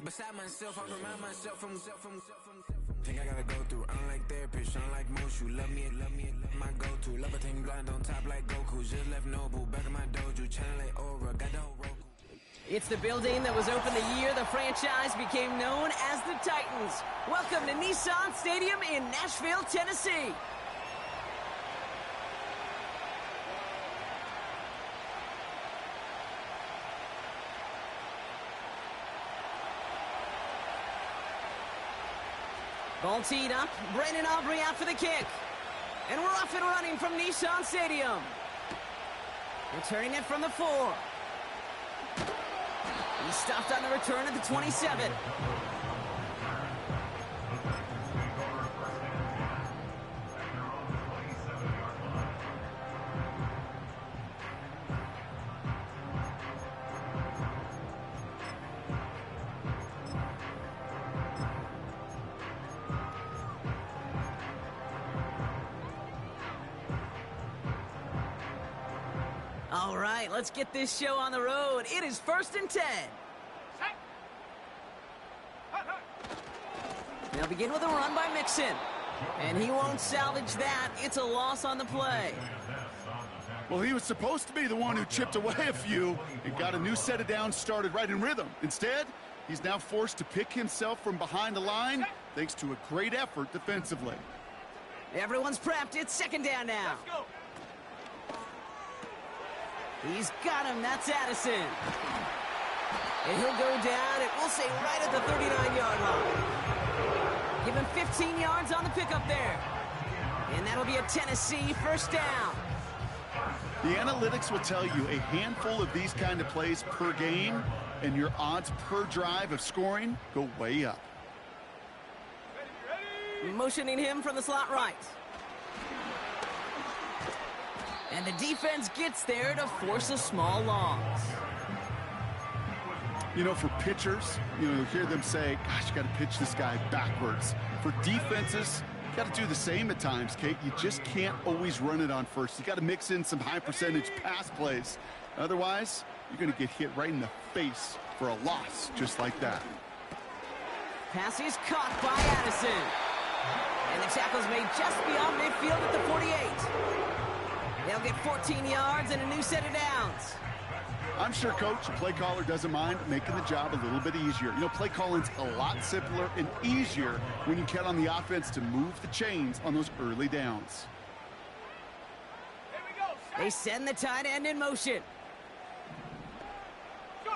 Beside myself, I remind myself from Think I gotta go through. I don't like therapists, I don't like most. You love me, my go-to. Love a thing blind on top like Goku. Just left Noble, back in my dojo. Channel like Aura, got the whole Roku. It's the building that was open the year the franchise became known as the Titans. Welcome to Nissan Stadium in Nashville, Tennessee. Ball teed up, Brandon Aubrey out for the kick. And we're off and running from Nissan Stadium. Returning it from the 4. He stopped on the return at the 27. All right, let's get this show on the road. It is 1st and 10. They'll begin with a run by Mixon. And he won't salvage that. It's a loss on the play. Well, he was supposed to be the one who chipped away a few and got a new set of downs started right in rhythm. Instead, he's now forced to pick himself from behind the line thanks to a great effort defensively. Everyone's prepped. It's 2nd down now. He's got him. That's Addison. And he'll go down, and we'll say right at the 39-yard line. Give him 15 yards on the pickup there. And that'll be a Tennessee 1st down. The analytics will tell you a handful of these kind of plays per game, and your odds per drive of scoring go way up. Motioning him from the slot right. And the defense gets there to force a small loss. You know, for pitchers, you hear them say, gosh, you got to pitch this guy backwards. For defenses, you got to do the same at times, Kate. You just can't always run it on first. You got to mix in some high-percentage pass plays. Otherwise, you're going to get hit right in the face for a loss just like that. Pass is caught by Addison. And the tackle's made just beyond midfield at the 48. They'll get 14 yards and a new set of downs. I'm sure, Coach, a play caller doesn't mind making the job a little bit easier. You know, play calling's a lot simpler and easier when you count on the offense to move the chains on those early downs. They send the tight end in motion. Go.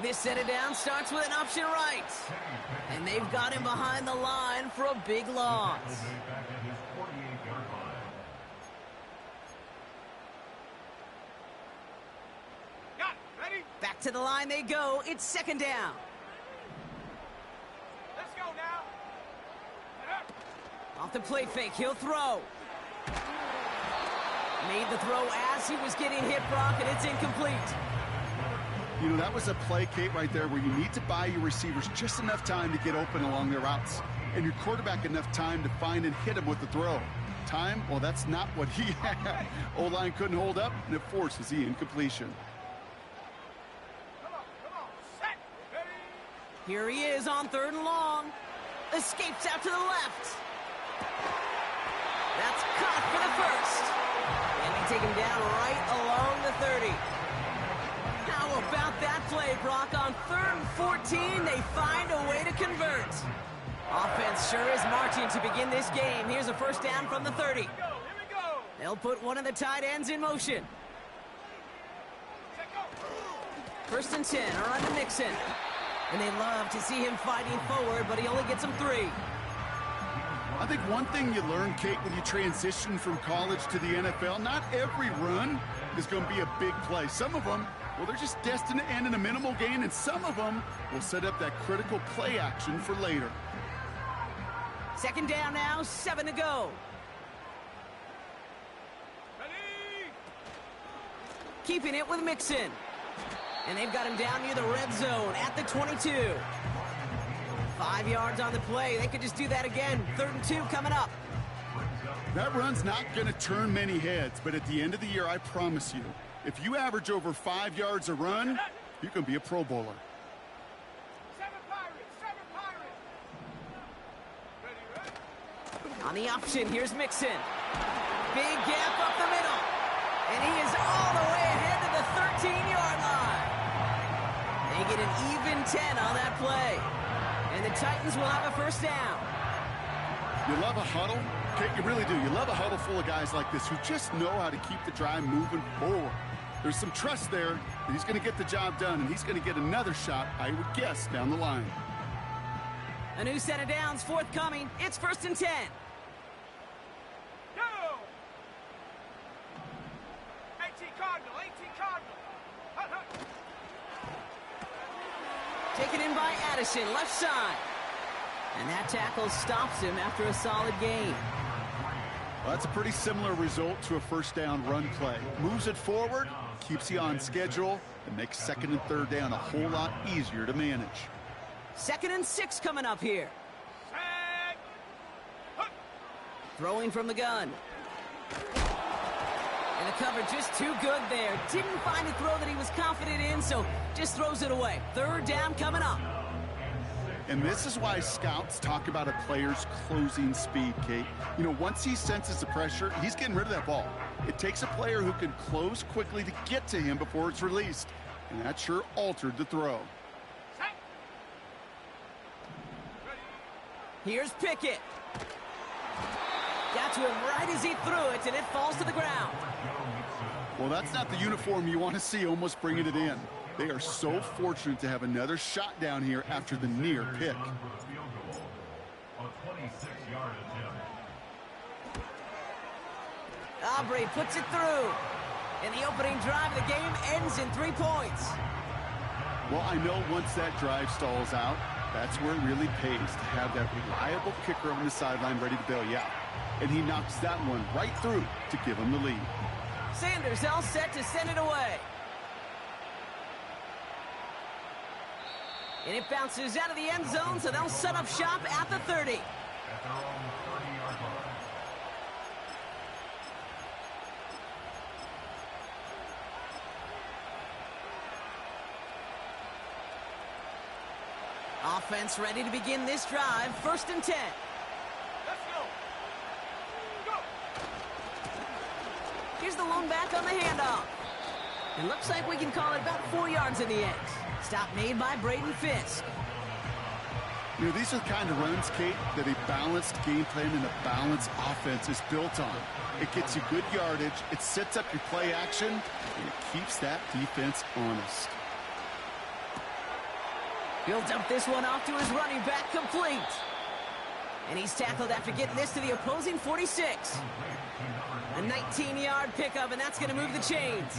This set of downs starts with an option right. And they've got him behind the line for a big loss. Back to the line they go. It's 2nd down. Let's go now. Off the play fake, he'll throw. Made the throw as he was getting hit, Brock, and it's incomplete. You know, that was a play, Kate, right there where you need to buy your receivers just enough time to get open along their routes. And your quarterback enough time to find and hit him with the throw. Time, well, that's not what he had. O-line couldn't hold up, and it forces the incompletion. Here he is on 3rd and long. Escapes out to the left. That's caught for the 1st. And they take him down right along the 30. How about that play, Brock? On 3rd and 14, they find a way to convert. Offense sure is marching to begin this game. Here's a 1st down from the 30. Here we go. They'll put one of the tight ends in motion. 1st and 10, a run to Mixon. And they love to see him fighting forward, but he only gets them 3. I think one thing you learn, Kate, when you transition from college to the NFL, not every run is going to be a big play. Some of them, well, they're just destined to end in a minimal gain, and some of them will set up that critical play action for later. 2nd down now, 7 to go. Ready? Keeping it with Mixon. And they've got him down near the red zone at the 22. 5 yards on the play. They could just do that again. 3rd and 2 coming up. That run's not going to turn many heads, but at the end of the year, I promise you, if you average over 5 yards a run, you can be a Pro Bowler. On the option, here's Mixon. Big gap up the middle. And he is all the way ahead to the 13-yard line. They get an even 10 on that play. And the Titans will have a first down. You love a huddle? Okay, you really do. You love a huddle full of guys like this who just know how to keep the drive moving forward. There's some trust there that he's going to get the job done, and he's going to get another shot, I would guess, down the line. A new set of downs forthcoming. It's 1st and 10. Go! 18 Cardinal, 18 Cardinal. Hut, hut. Taken in by Addison, left side. And that tackle stops him after a solid gain. Well, that's a pretty similar result to a first down run play. Moves it forward, keeps you on schedule, and makes 2nd and 3rd down a whole lot easier to manage. 2nd and 6 coming up here. Set. Hut. Throwing from the gun. And the cover just too good there. Didn't find a throw that he was confident in, so just throws it away. 3rd down coming up. And this is why scouts talk about a player's closing speed, Kate. You know, once he senses the pressure, he's getting rid of that ball. It takes a player who can close quickly to get to him before it's released. And that sure altered the throw. Set. Here's Pickett. Got to him right as he threw it, and it falls to the ground. Well, that's not the uniform you want to see almost bringing it in. They are so fortunate to have another shot down here after the near pick. Aubrey puts it through. And the opening drive of the game ends in 3 points. Well, I know once that drive stalls out, that's where it really pays to have that reliable kicker on the sideline ready to bail you out. And he knocks that one right through to give him the lead. Sanders all set to send it away. And it bounces out of the end zone, so they'll set up shop at the 30. Offense ready to begin this drive. 1st and 10. Let's go. Go. Here's the lone back on the handoff. It looks like we can call it about 4 yards in the X. Stop made by Braden Fisk. You know, these are the kind of runs, Kate, that a balanced game plan and a balanced offense is built on. It gets you good yardage, it sets up your play action, and it keeps that defense honest. He'll dump this one off to his running back, complete. And he's tackled after getting this to the opposing 46. A 19-yard pickup, and that's going to move the chains.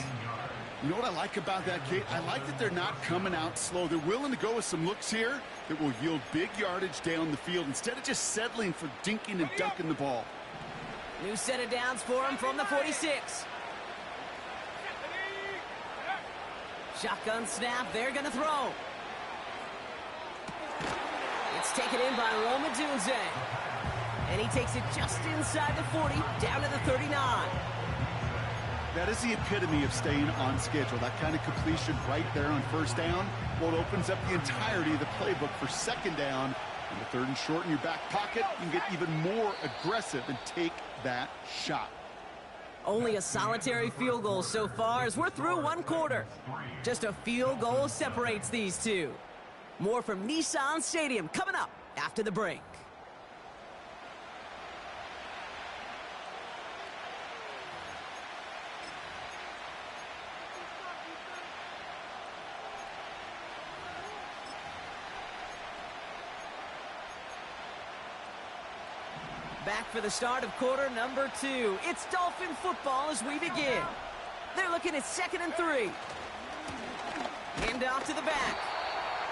You know what I like about that, Kate? I like that they're not coming out slow. They're willing to go with some looks here that will yield big yardage down the field instead of just settling for dinking and dunking the ball. New set of downs for him from the 46. Shotgun snap, they're going to throw. It's taken in by Roma Dunze. And he takes it just inside the 40, down to the 39. That is the epitome of staying on schedule. That kind of completion right there on 1st down. Well, it opens up the entirety of the playbook for 2nd down. And the 3rd and short in your back pocket, you can get even more aggressive and take that shot. Only a solitary field goal so far as we're through 1 quarter. Just a field goal separates these two. More from Nissan Stadium coming up after the break. Back for the start of quarter number 2. It's Dolphin football as we begin. They're looking at 2nd and 3. Hand off to the back.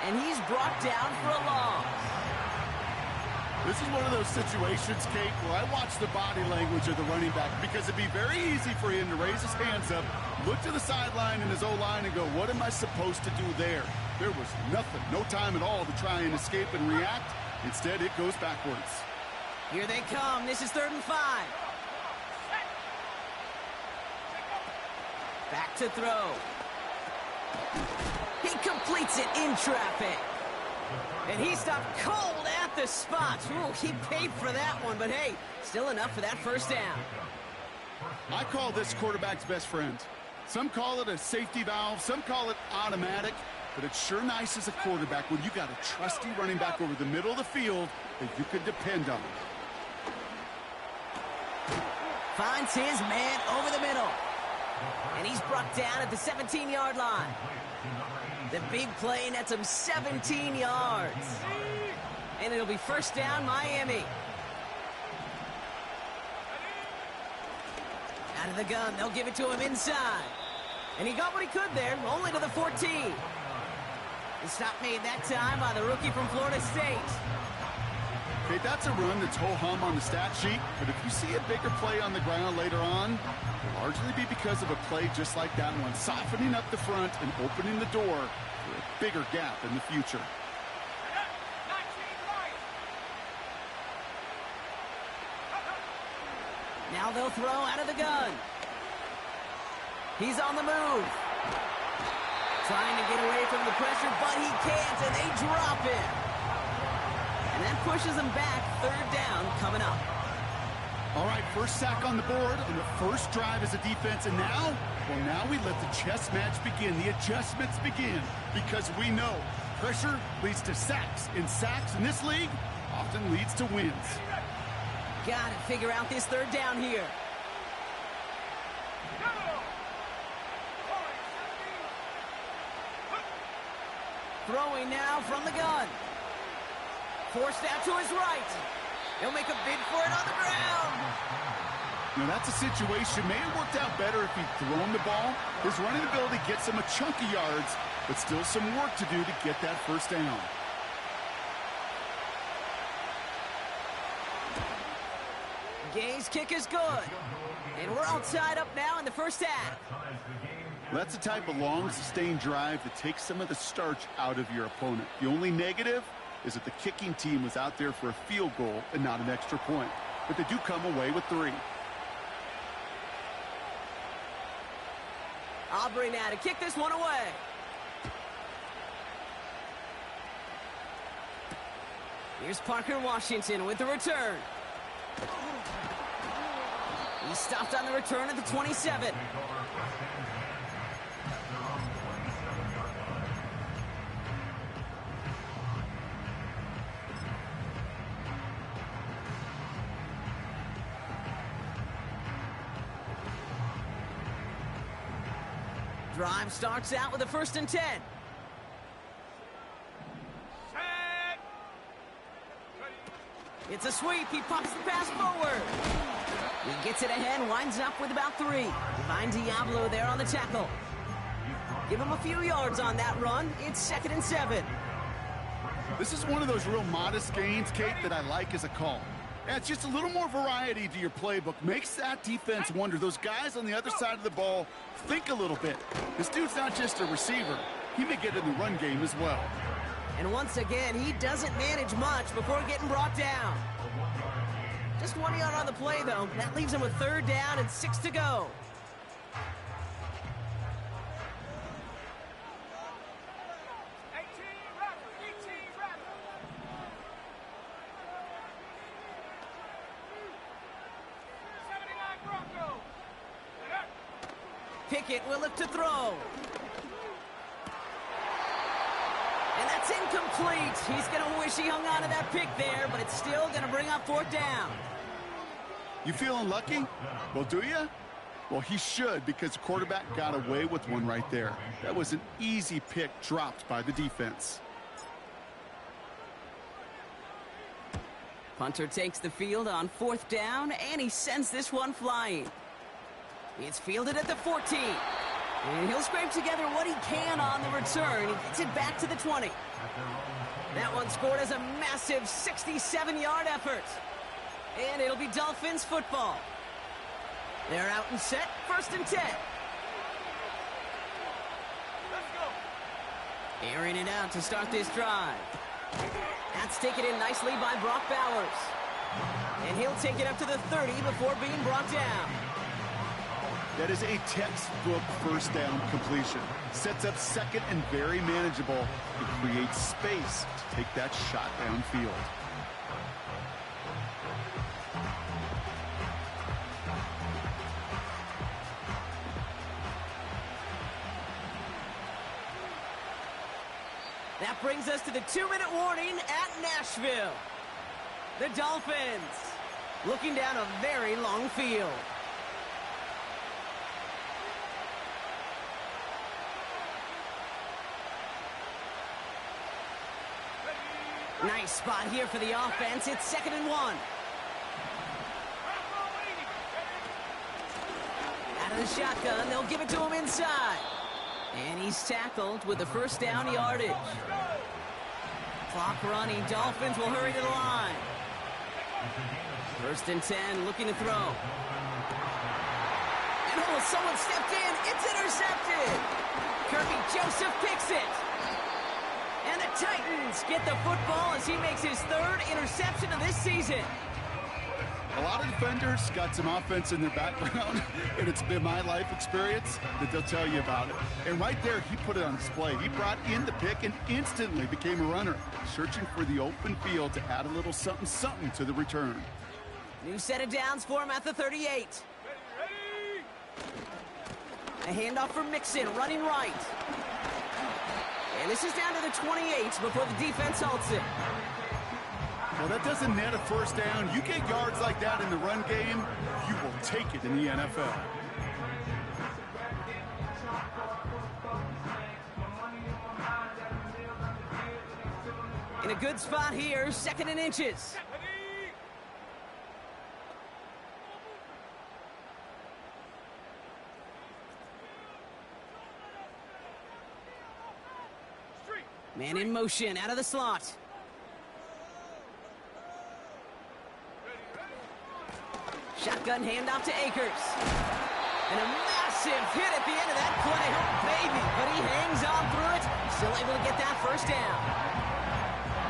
And he's brought down for a loss. This is one of those situations, Kate, where I watch the body language of the running back because it'd be very easy for him to raise his hands up, look to the sideline in his O-line and go, what am I supposed to do there? There was nothing, no time at all to try and escape and react. Instead, it goes backwards. Here they come. This is 3rd and 5. Back to throw. He completes it in traffic. And he stopped cold at at the spot. Ooh, he paid for that one, but hey, still enough for that first down. I call this quarterback's best friend. Some call it a safety valve, some call it automatic, but it's sure nice as a quarterback when you got a trusty running back over the middle of the field that you can depend on. Finds his man over the middle. And he's brought down at the 17-yard line. The big play nets him 17 yards. And it'll be first down, Miami. Out of the gun, they'll give it to him inside. And he got what he could there, only to the 14. The stop made that time by the rookie from Florida State. Okay, that's a run that's ho-hum on the stat sheet, but if you see a bigger play on the ground later on, it'll largely be because of a play just like that one, softening up the front and opening the door for a bigger gap in the future. Now they'll throw out of the gun. He's on the move. Trying to get away from the pressure, but he can't, and they drop him. And that pushes him back. Third down coming up. All right, first sack on the board on the first drive as a defense, and now, well, now we let the chess match begin, the adjustments begin, because we know pressure leads to sacks, and sacks in this league often leads to wins. Got to figure out this third down here. Throwing now from the gun. Forced out to his right. He'll make a bid for it on the ground. Now that's a situation, may have worked out better if he'd thrown the ball. His running ability gets him a chunk of yards, but still some work to do to get that first down. Gay's kick is good. And we're all tied up now in the first half. That's the type of long, sustained drive that takes some of the starch out of your opponent. The only negative is that the kicking team was out there for a field goal and not an extra point. But they do come away with 3. Aubrey now to kick this one away. Here's Parker Washington with the return. He stopped on the return at the 27. Drive starts out with a 1st and 10. It's a sweep. He pops the pass forward. He gets it ahead, winds up with about 3. Divine Diablo there on the tackle. Give him a few yards on that run. It's 2nd and 7. This is one of those real modest gains, Kate, that I like as a call. Yeah, it's just a little more variety to your playbook. Makes that defense wonder. Those guys on the other side of the ball think a little bit. This dude's not just a receiver. He may get in the run game as well. And once again, he doesn't manage much before getting brought down. Just 1 yard on the play, though. That leaves him with 3rd down and 6 to go. Pickett will look to throw. And that's incomplete. He's going to wish he hung on to that pick there, but it's still going to bring up 4th down. You feeling lucky? Well, do you? Well, he should, because the quarterback got away with one right there. That was an easy pick dropped by the defense. Punter takes the field on 4th down, and he sends this one flying. It's fielded at the 14. And he'll scrape together what he can on the return. He gets it back to the 20. That one scored as a massive 67-yard effort. And it'll be Dolphins football. They're out and set, 1st and 10. Let's go. Airing it out to start this drive. That's taken in nicely by Brock Bowers. And he'll take it up to the 30 before being brought down. That is a textbook 1st down completion. Sets up 2nd and very manageable. It creates space to take that shot downfield. That brings us to the 2-minute warning at Nashville. The Dolphins looking down a very long field. Nice spot here for the offense. It's 2nd and 1. Out of the shotgun, they'll give it to him inside. And he's tackled with the first down yardage. Clock running. Dolphins will hurry to the line. 1st and 10, looking to throw. And oh, someone stepped in. It's intercepted. Kirby Joseph picks it. And the Titans get the football as he makes his 3rd interception of this season. A lot of defenders got some offense in their background, and it's been my life experience that they'll tell you about it. And right there, he put it on display. He brought in the pick and instantly became a runner, searching for the open field to add a little something to the return. New set of downs for him at the 38. A handoff for Mixon, running right. And this is down to the 28 before the defense halts it. Well, that doesn't net a first down. You get yards like that in the run game, you will take it in the NFL. In a good spot here, 2nd and inches. Man in motion, out of the slot. Shotgun handoff to Akers. And a massive hit at the end of that play. Oh, baby. But he hangs on through it. Still able to get that first down.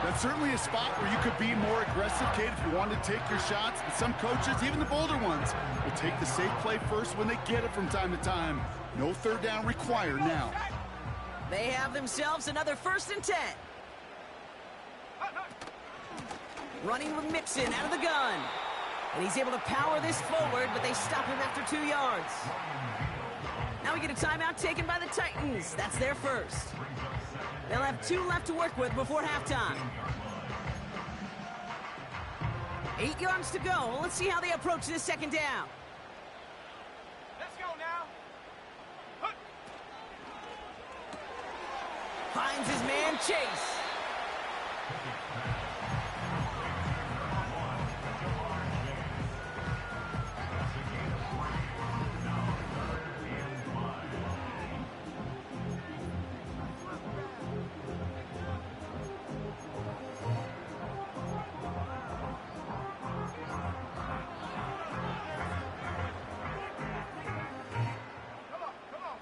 That's certainly a spot where you could be more aggressive, Kate, if you wanted to take your shots. And some coaches, even the bolder ones, will take the safe play first when they get it from time to time. No 3rd down required now. They have themselves another 1st and 10. Running with Mixon out of the gun. And he's able to power this forward, but they stop him after 2 yards. Now we get a timeout taken by the Titans. That's their first. They'll have 2 left to work with before halftime. 8 yards to go. Let's see how they approach this 2nd down. Let's go now. Finds his man, Chase.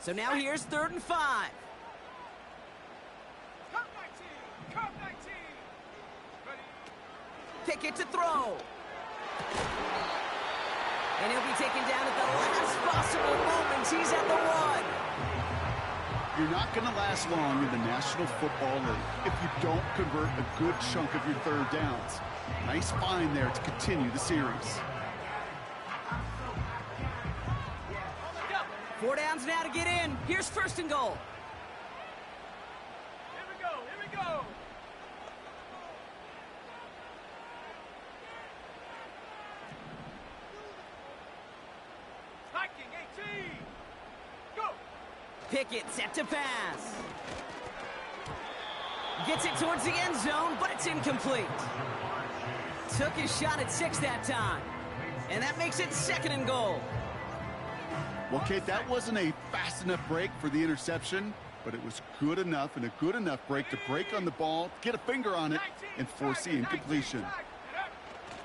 So now here's 3rd and 5. Come 19. Ready. Pickett to throw. And he'll be taken down at the last possible moment. He's at the 1. You're not going to last long in the National Football League if you don't convert a good chunk of your 3rd downs. Nice find there to continue the series. 4 downs now to get in. Here's 1st and goal. Here we go. Hiking 18. Go. Pickett set to pass. Gets it towards the end zone, but it's incomplete. Took his shot at 6 that time. And that makes it 2nd and goal. Well, Kate, that wasn't a fast enough break for the interception, but it was good enough and a good enough break to break on the ball, get a finger on it, and force the incompletion.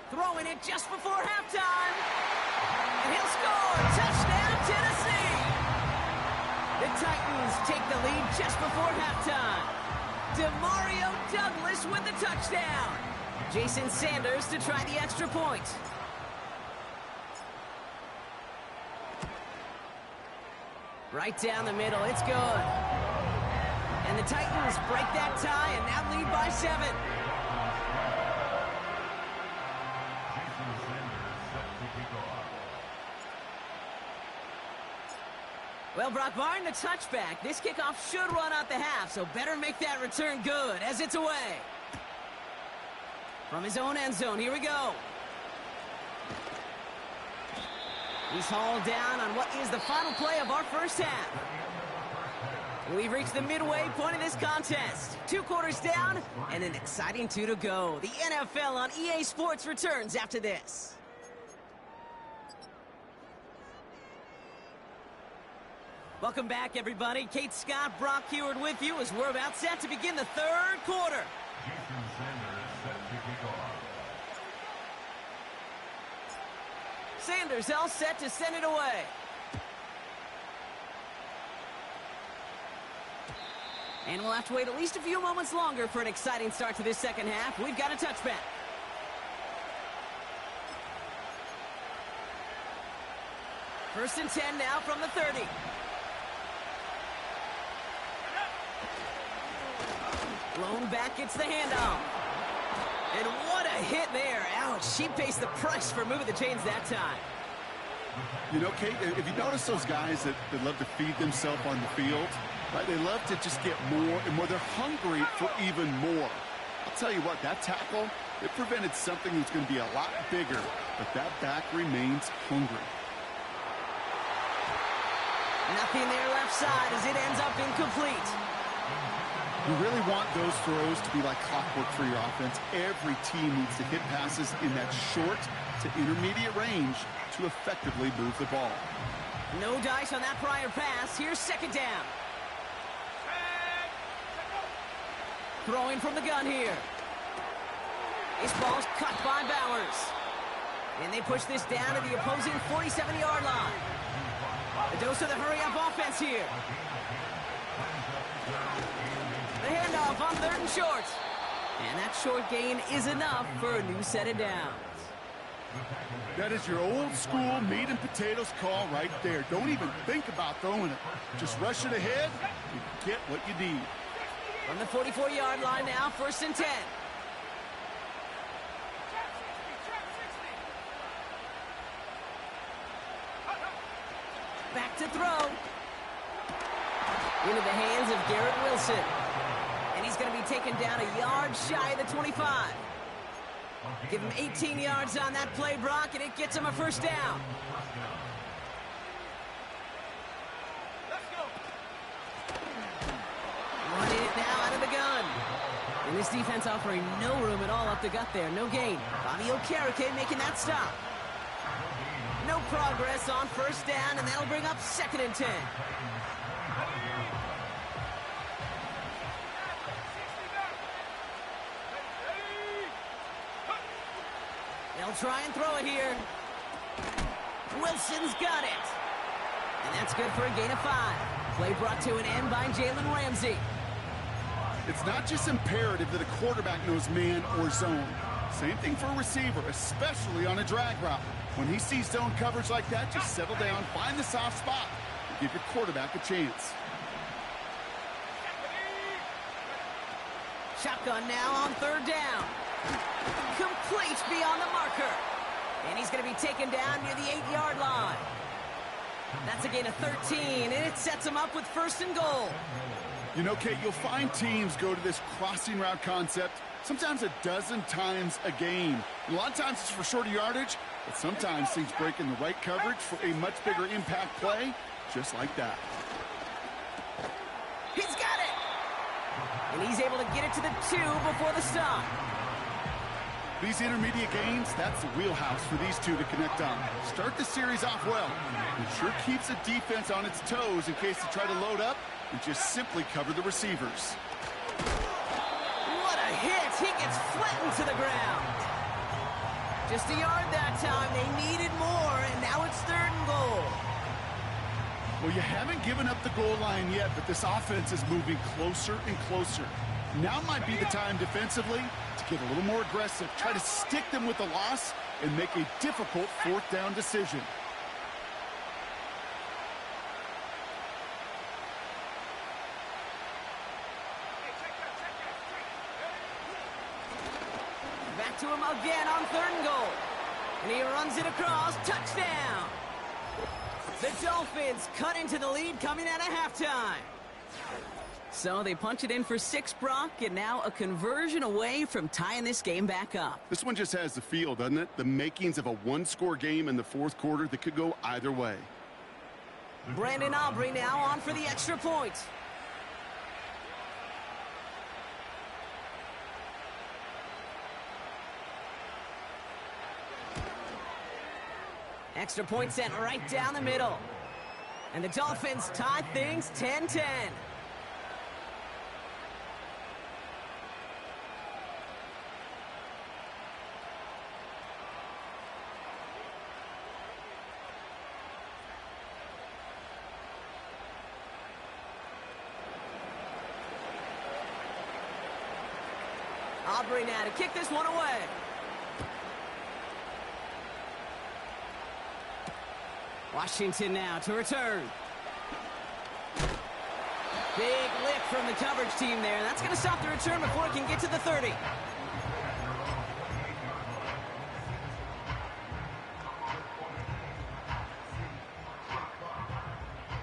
Throwing it just before halftime. And he'll score. Touchdown, Tennessee. The Titans take the lead just before halftime. DeMario Douglas with the touchdown. Jason Sanders to try the extra point. Right down the middle, it's good. And the Titans break that tie and now lead by 7. Well, Brock, barring the touchback, this kickoff should run out the half, so better make that return good as it's away. From his own end zone, here we go. He's hauled down on what is the final play of our first half. We've reached the midway point of this contest. 2 quarters down and an exciting 2 to go. The NFL on EA Sports returns after this. Welcome back, everybody. Kate Scott, Brock Heward with you as we're about set to begin the 3rd quarter. Sanders all set to send it away. And we'll have to wait at least a few moments longer for an exciting start to this second half. We've got a touchback. First and 10 now from the 30. Blown back, gets the handoff. And what a hit there. Ouch, she pays the price for moving the chains that time. You know, Kate, if you notice those guys that love to feed themselves on the field, right? They love to just get more and more. They're hungry for even more. I'll tell you what, that tackle, it prevented something that's going to be a lot bigger, but that back remains hungry. Nothing there left side as it ends up incomplete. You really want those throws to be like clockwork for your offense. Every team needs to hit passes in that short to intermediate range to effectively move the ball. No dice on that prior pass. Here's second down. Throwing from the gun here. This ball's cut by Bowers. And they push this down to the opposing 47-yard line. The dose of the hurry-up offense here. The handoff on 3rd and short. And that short gain is enough for a new set of downs. That is your old school meat and potatoes call right there. Don't even think about throwing it. Just rush it ahead and get what you need. From the 44-yard line now, 1st and 10. Back to throw. Into the hands of Garrett Wilson. And he's going to be taken down a yard shy of the 25. Give him 18 yards on that play, Brock, and it gets him a first down. Let's go. Running it now out of the gun. And this defense offering no room at all up the gut there. No gain. Bobby Okereke making that stop. No progress on first down, and that'll bring up 2nd and 10. They'll try and throw it here. Wilson's got it. And that's good for a gain of 5. Play brought to an end by Jalen Ramsey. It's not just imperative that a quarterback knows man or zone. Same thing for a receiver, especially on a drag route. When he sees zone coverage like that, just settle down, find the soft spot, and give your quarterback a chance. Shotgun now on 3rd down. Complete beyond the marker. And he's going to be taken down near the 8-yard line. That's a gain of 13, and it sets him up with 1st and goal. You know, Kate, you'll find teams go to this crossing route concept sometimes a dozen times a game. And a lot of times it's for shorter yardage, but sometimes things break in the right coverage for a much bigger impact play, just like that. He's got it! And he's able to get it to the 2 before the stop. These intermediate gains, that's the wheelhouse for these two to connect on. Start the series off well. It sure keeps the defense on its toes in case they try to load up and just simply cover the receivers. What a hit! He gets flattened to the ground. Just a yard that time. They needed more, and now it's 3rd and goal. Well, you haven't given up the goal line yet, but this offense is moving closer and closer. Now might be the time defensively to get a little more aggressive, try to stick them with the loss, and make a difficult 4th down decision. Back to him again on 3rd and goal. And he runs it across. Touchdown! The Dolphins cut into the lead coming out of halftime. So they punch it in for 6, Brock, and now a conversion away from tying this game back up. This one just has the feel, doesn't it? The makings of a one-score game in the fourth quarter that could go either way. Brandon Aubrey now on for the extra point. Extra point sent right down the middle. And the Dolphins tie things 10-10. Aubrey now to kick this one away. Washington now to return. Big lift from the coverage team there. That's going to stop the return before it can get to the 30.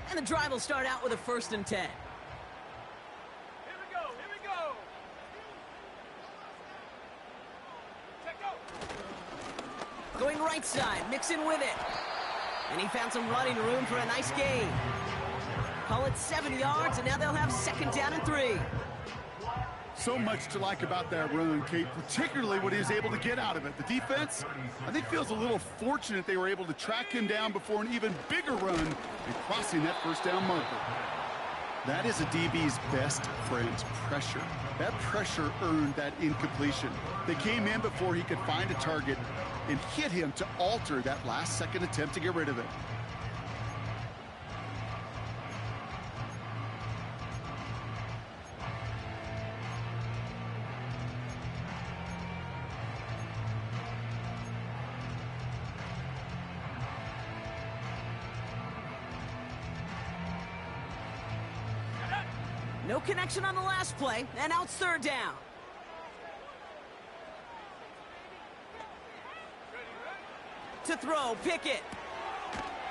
And the drive will start out with a 1st and 10. Going right side, mixing with it. And he found some running room for a nice gain. Call it 7 yards, and now they'll have 2nd down and 3. So much to like about that run, Kate, particularly what he was able to get out of it. The defense, I think, feels a little fortunate they were able to track him down before an even bigger run and crossing that 1st down marker. That is a DB's best friend, pressure. That pressure earned that incompletion. They came in before he could find a target and hit him to alter that last-second attempt to get rid of it. No connection on the last play, and now it's 3rd down. To throw, Pickett.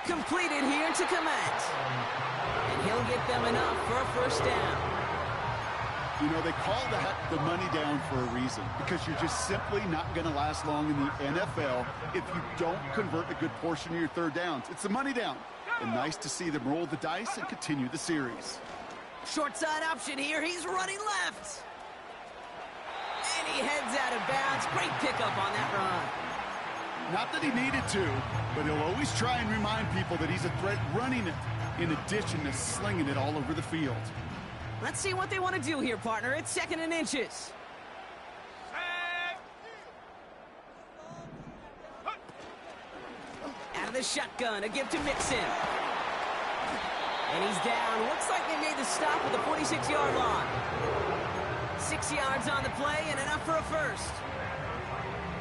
Completed here to Komet. And he'll get them enough for a 1st down. You know, they call that the money down for a reason, because you're just simply not going to last long in the NFL if you don't convert a good portion of your 3rd downs. It's the money down. And nice to see them roll the dice and continue the series. Short side option here. He's running left. And he heads out of bounds. Great pickup on that run. Not that he needed to, but he'll always try and remind people that he's a threat running it, in addition to slinging it all over the field. Let's see what they want to do here, partner. It's 2nd and inches. Out of the shotgun, a give to Mixon. And he's down. Looks like they made the stop at the 46-yard line. 6 yards on the play and enough for a 1st.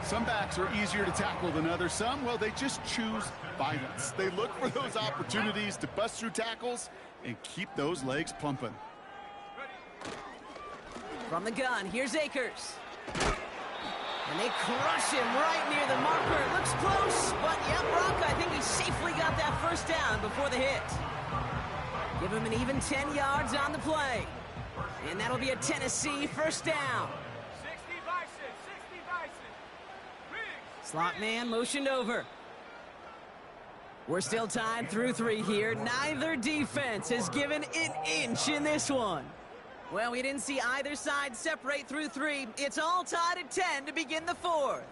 Some backs are easier to tackle than others. Some, well, they just choose violence. They look for those opportunities to bust through tackles and keep those legs pumping. From the gun, here's Akers. And they crush him right near the marker. It looks close, but yeah, Brock, I think he safely got that 1st down before the hit. Give him an even 10 yards on the play. And that'll be a Tennessee 1st down. 60 Bison, 60 Bison. Slot man motioned over. We're still tied through 3 here. Neither defense has given an inch in this one. Well, we didn't see either side separate through 3. It's all tied at 10 to begin the 4th.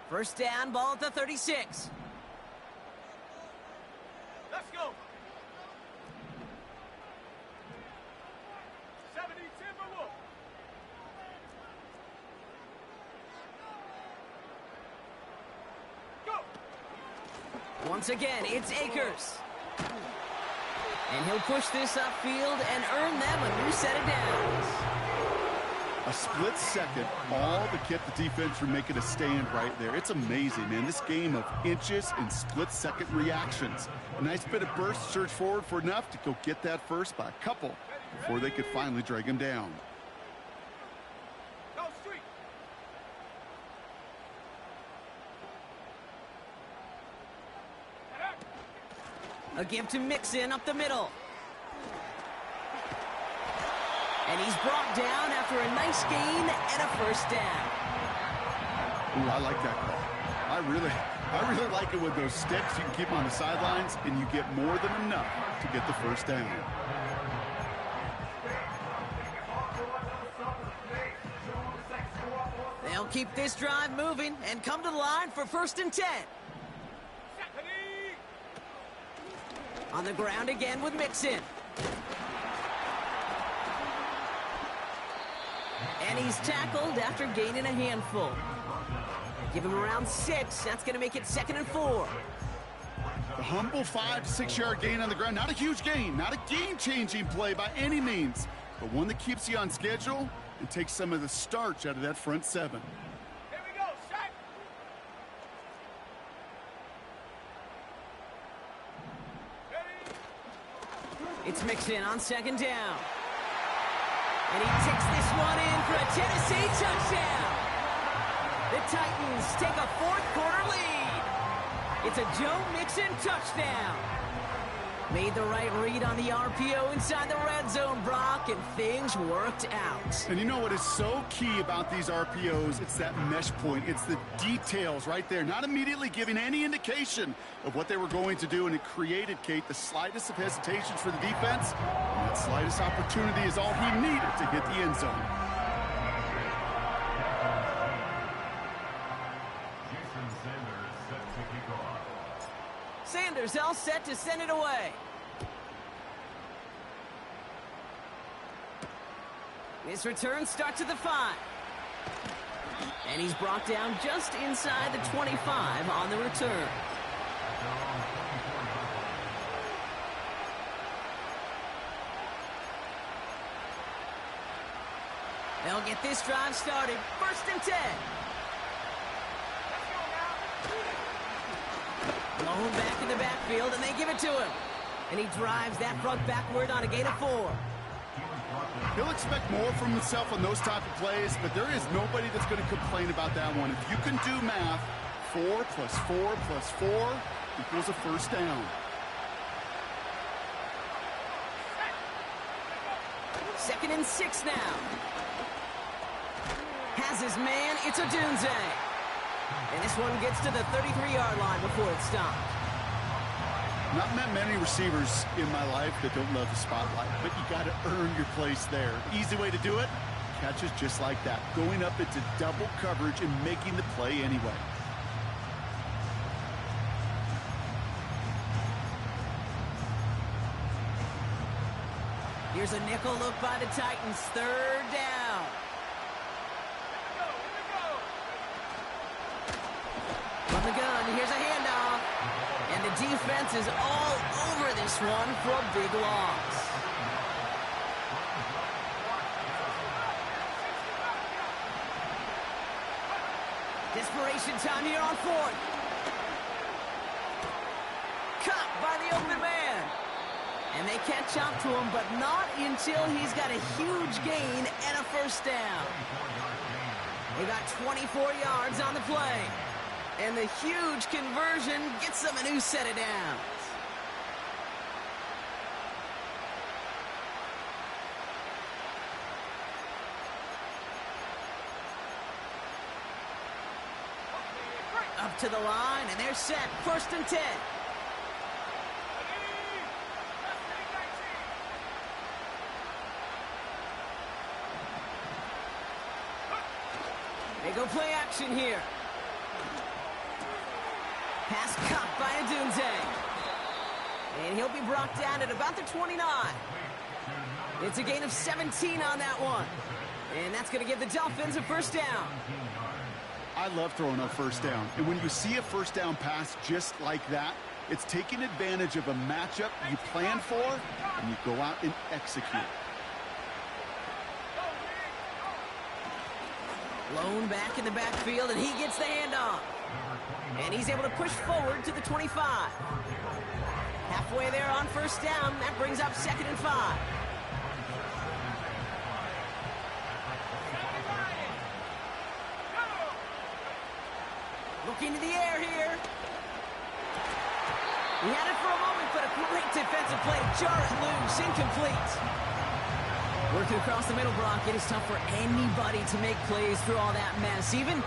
First down, ball at the 36. Let's go. 70 Timberwolves. Go. Once again, it's Akers. And he'll push this upfield and earn them a new set of downs. A split second, all to keep the defense from making a stand right there. It's amazing, man. This game of inches and split-second reactions. A nice bit of burst, surge forward for enough to go get that 1st by a couple before they could finally drag him down. A give to Mixon up the middle. And he's brought down after a nice gain and a first down. Ooh, I like that call. I really like it with those sticks. You can keep them on the sidelines, and you get more than enough to get the first down. They'll keep this drive moving and come to the line for 1st and 10. On the ground again with Mixon. And he's tackled after gaining a handful. Give him around 6. That's going to make it 2nd and 4. The humble 5 to 6 yard gain on the ground. Not a huge gain, not a game-changing play by any means, but one that keeps you on schedule and takes some of the starch out of that front 7. Here we go, set. It's Mixon on 2nd down. And he takes this one in for a Tennessee touchdown. The Titans take a 4th quarter lead. It's a Joe Mixon touchdown. Made the right read on the RPO inside the red zone, Brock, and things worked out. And you know what is so key about these RPOs? It's that mesh point. It's the details right there, not immediately giving any indication of what they were going to do, and it created, Kate, the slightest of hesitations for the defense, and that slightest opportunity is all he needed to hit the end zone. Sanders all set to send it away. This return starts at the 5. And he's brought down just inside the 25 on the return. They'll get this drive started. 1st and 10. Blown back in the backfield, and they give it to him. And he drives that front backward on a gain of 4. He'll expect more from himself on those type of plays, but there is nobody that's going to complain about that one. If you can do math, 4 plus 4 plus 4 equals a first down. 2nd and 6 now. Has his man, it's Odunze. And this one gets to the 33-yard line before it stopped. Not met many receivers in my life that don't love the spotlight, but you got to earn your place there. Easy way to do it, catches just like that, going up into double coverage and making the play anyway. Here's a nickel look by the Titans, 3rd down. From the gun, here's a handoff. And the defense is all over this one for a big loss. Desperation time here on 4th. Caught by the open man. And they catch up to him, but not until he's got a huge gain and a first down. They got 24 yards on the play. And the huge conversion gets them a new set of downs. Up to the line, and they're set. 1st and 10. They go play action here. Pass caught by Odunze. And he'll be brought down at about the 29. It's a gain of 17 on that one. And that's going to give the Dolphins a first down. I love throwing on first down. And when you see a first down pass just like that, it's taking advantage of a matchup you plan for, and you go out and execute. Blown back in the backfield, and he gets the handoff. And he's able to push forward to the 25. Halfway there on first down. That brings up 2nd and 5. Looking to the air here. He had it for a moment, but a great defensive play to jar it loose. Incomplete. Working across the middle, Brock, it is tough for anybody to make plays through all that mess, even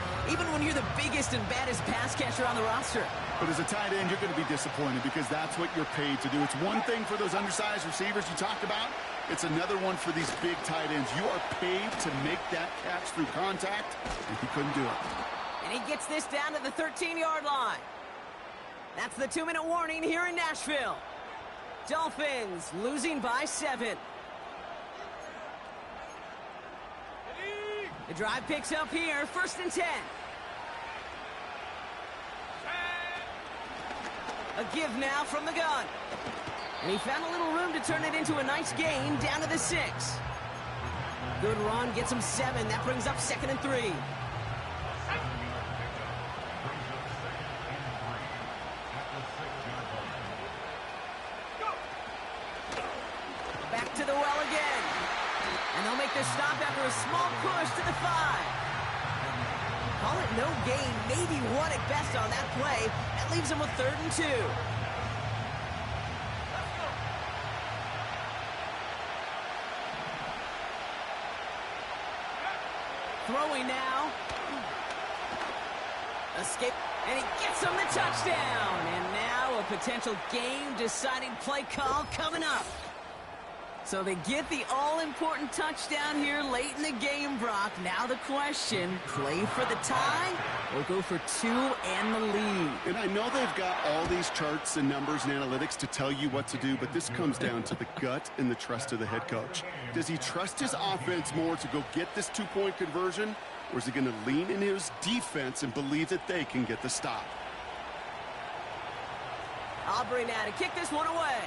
when you're the biggest and baddest pass catcher on the roster. But as a tight end, you're going to be disappointed because that's what you're paid to do. It's one thing for those undersized receivers you talked about. It's another one for these big tight ends. You are paid to make that catch through contact, and he couldn't do it. And he gets this down to the 13-yard line. That's the 2-minute warning here in Nashville. Dolphins losing by 7. The drive picks up here, 1st and 10. A give now from the gun. And he found a little room to turn it into a nice gain down to the 6. Good run, gets him 7. That brings up 2nd and 3. Back to the well again. And they'll make this stop after a small push to the 5. Call it no gain, maybe 1 at best on that play. That leaves him with 3rd and 2. Throwing now. Escape, and he gets him the touchdown. And now a potential game-deciding play call coming up. So they get the all-important touchdown here late in the game, Brock. Now the question, play for the tie or go for 2 and the lead? And I know they've got all these charts and numbers and analytics to tell you what to do, but this comes down to the gut and the trust of the head coach. Does he trust his offense more to go get this 2-point conversion, or is he going to lean in his defense and believe that they can get the stop? Aubrey now to kick this one away.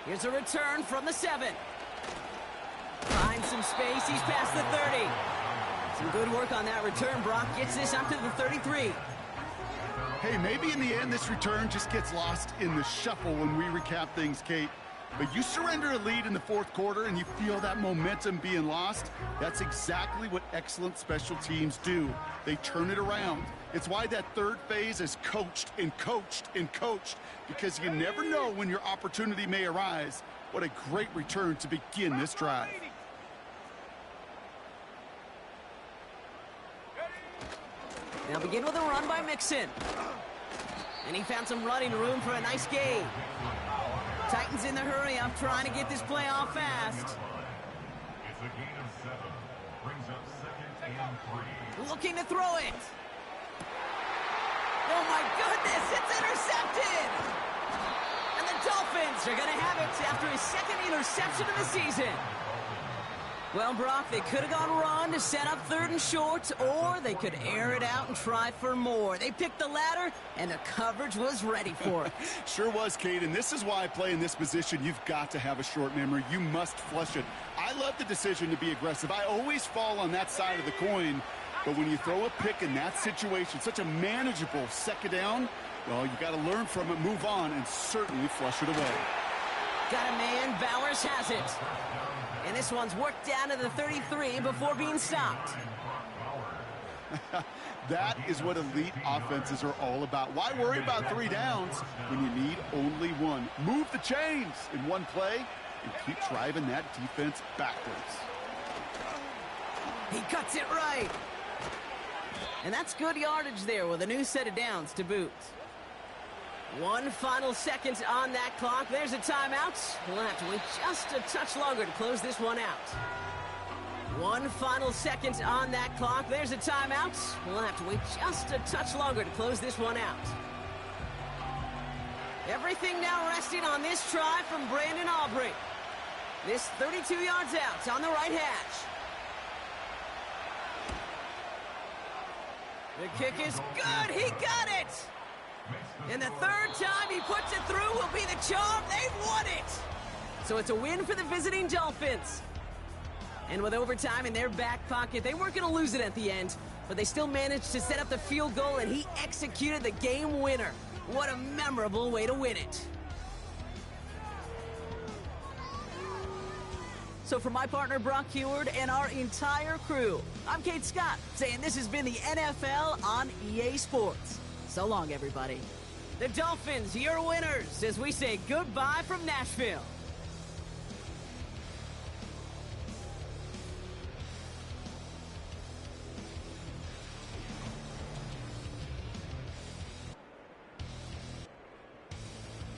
Here's a return from the 7. Finds some space. He's past the 30. Some good work on that return. Brock gets this up to the 33. Hey, maybe in the end this return just gets lost in the shuffle when we recap things, Kate. But you surrender a lead in the 4th quarter and you feel that momentum being lost. That's exactly what excellent special teams do. They turn it around. It's why that 3rd phase is coached and coached and coached, because you never know when your opportunity may arise. What a great return to begin this drive. Now begin with a run by Mixon. And he found some running room for a nice gain. Titans in the hurry-up, trying to get this play off fast. It's a gain of 7. Brings up 2nd and 3. Looking to throw it. Oh my goodness, it's intercepted! And the Dolphins are going to have it after his 2nd interception of the season. Well, Brock, they could have gone run to set up 3rd and short, or they could air it out and try for more. They picked the latter, and the coverage was ready for it. Sure was, Kate, and this is why I play in this position. You've got to have a short memory. You must flush it. I love the decision to be aggressive. I always fall on that side of the coin, but when you throw a pick in that situation, such a manageable 2nd down, well, you got to learn from it, move on, and certainly flush it away. Got a man, Bowers has it. And this one's worked down to the 33 before being stopped. That is what elite offenses are all about. Why worry about 3 downs when you need only 1? Move the chains in one play and keep driving that defense backwards. He cuts it right. And that's good yardage there with a new set of downs to boot. 1 final second on that clock. There's a timeout. We'll have to wait just a touch longer to close this one out. 1 final second on that clock. There's a timeout. We'll have to wait just a touch longer to close this one out. Everything now resting on this try from Brandon Aubrey. This 32 yards out on the right hash. The kick is good. He got it. And the 3rd time he puts it through will be the charm. They've won it. So it's a win for the visiting Dolphins. And with overtime in their back pocket, they weren't going to lose it at the end, but they still managed to set up the field goal, and he executed the game winner. What a memorable way to win it. So for my partner Brock Heward and our entire crew, I'm Kate Scott, saying this has been the NFL on EA Sports. So long, everybody. The Dolphins, your winners, as we say goodbye from Nashville.